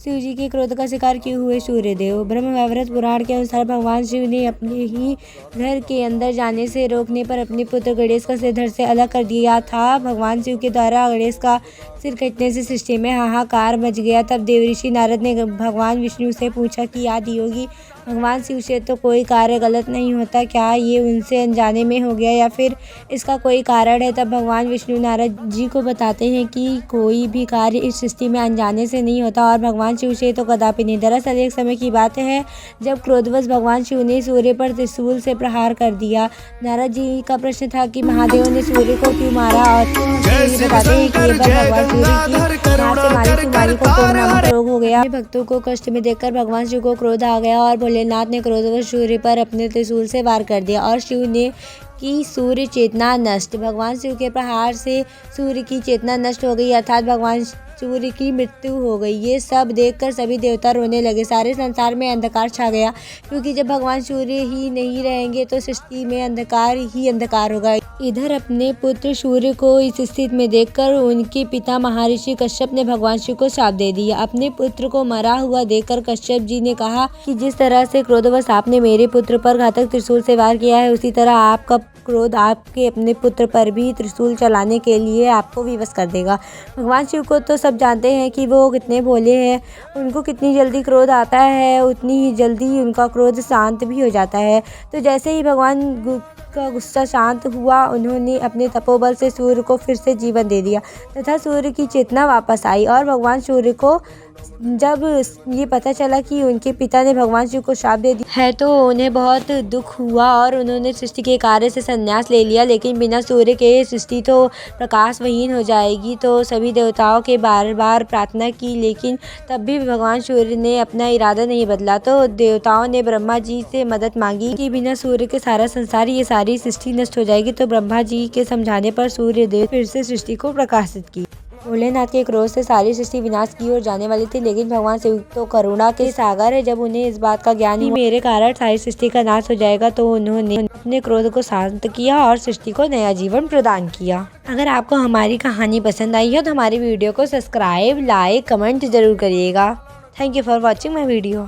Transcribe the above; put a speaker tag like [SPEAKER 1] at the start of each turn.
[SPEAKER 1] शिव जी के क्रोध का शिकार क्यों हुए सूर्यदेव। ब्रह्म वैवर्त पुराण के अनुसार भगवान शिव ने अपने ही घर के अंदर जाने से रोकने पर अपने पुत्र गणेश का सिर धड़ से अलग कर दिया था। भगवान शिव के द्वारा गणेश का सिर कटने से सृष्टि में हाहाकार मच गया। तब देवऋषि नारद ने भगवान विष्णु से पूछा कि आदि योगी, भगवान शिव से तो कोई कार्य गलत नहीं होता, क्या ये उनसे अनजाने में हो गया या फिर इसका कोई कारण है। तब भगवान विष्णु नारद जी को बताते हैं कि कोई भी कार्य इस सृष्टि में अनजाने से नहीं होता और भगवान शिव से तो कदापि नहीं। दरअसल एक समय की बात है जब क्रोधवश भगवान शिव ने सूर्य पर त्रिशूल से प्रहार कर दिया। नारद जी का प्रश्न था कि महादेव ने सूर्य को क्यों मारा, और बताते हैं कि ये भगवान सूर्य की हाथ से मारी कुमारी को कोढ़ नामक रोग हो गया। भक्तों को कष्ट में देखकर भगवान शिव को क्रोध आ गया और भोलेनाथ ने क्रोधवश सूर्य पर अपने त्रिशूल से वार कर दिया और शिव ने की सूर्य चेतना नष्ट। भगवान शिव के प्रहार से सूर्य की चेतना नष्ट हो गई, अर्थात भगवान सूर्य की मृत्यु हो गई। ये सब देखकर सभी देवता रोने लगे। सारे संसार में अंधकार छा गया, क्योंकि जब भगवान सूर्य ही नहीं रहेंगे तो सृष्टि में अंधकार ही अंधकार होगा। इधर अपने पुत्र सूर्य को इस स्थिति में देखकर उनके पिता महर्षि कश्यप ने भगवान शिव को शाप दे दिया। अपने पुत्र को मरा हुआ देखकर कश्यप जी ने कहा कि जिस तरह से क्रोधवश आपने मेरे पुत्र पर घातक त्रिशूल से वार किया है, उसी तरह आपका क्रोध आपके अपने पुत्र पर भी त्रिशूल चलाने के लिए आपको विवश कर देगा। भगवान शिव को तो सब जानते हैं कि वो कितने भोले हैं। उनको कितनी जल्दी क्रोध आता है उतनी ही जल्दी उनका क्रोध शांत भी हो जाता है। तो जैसे ही भगवान का गुस्सा शांत हुआ, उन्होंने अपने तपोबल से सूर्य को फिर से जीवन दे दिया तथा सूर्य की चेतना वापस आई। और भगवान सूर्य को जब ये पता चला कि उनके पिता ने भगवान शिव को शाप दे दिया है तो उन्हें बहुत दुख हुआ और उन्होंने सृष्टि के कार्य से संन्यास ले लिया। लेकिन बिना सूर्य के सृष्टि तो प्रकाशविहीन हो जाएगी। तो सभी देवताओं के बार बार प्रार्थना की, लेकिन तब भी भगवान सूर्य ने अपना इरादा नहीं बदला। तो देवताओं ने ब्रह्मा जी से मदद मांगी कि बिना सूर्य के सारा संसार, ये सारी सृष्टि नष्ट हो जाएगी। तो ब्रह्मा जी के समझाने पर सूर्य देव फिर से सृष्टि को प्रकाशित की। भोलेनाथ के क्रोध से सारी सृष्टि विनाश की ओर जाने वाली थी, लेकिन भगवान शिव तो करुणा के सागर है। जब उन्हें इस बात का ज्ञान हुआ मेरे कारण सारी सृष्टि का नाश हो जाएगा, तो उन्होंने अपने क्रोध को शांत किया और सृष्टि को नया जीवन प्रदान किया। अगर आपको हमारी कहानी पसंद आई हो तो हमारी वीडियो को सब्सक्राइब, लाइक, कमेंट जरूर करिएगा। Thank you for watching my video.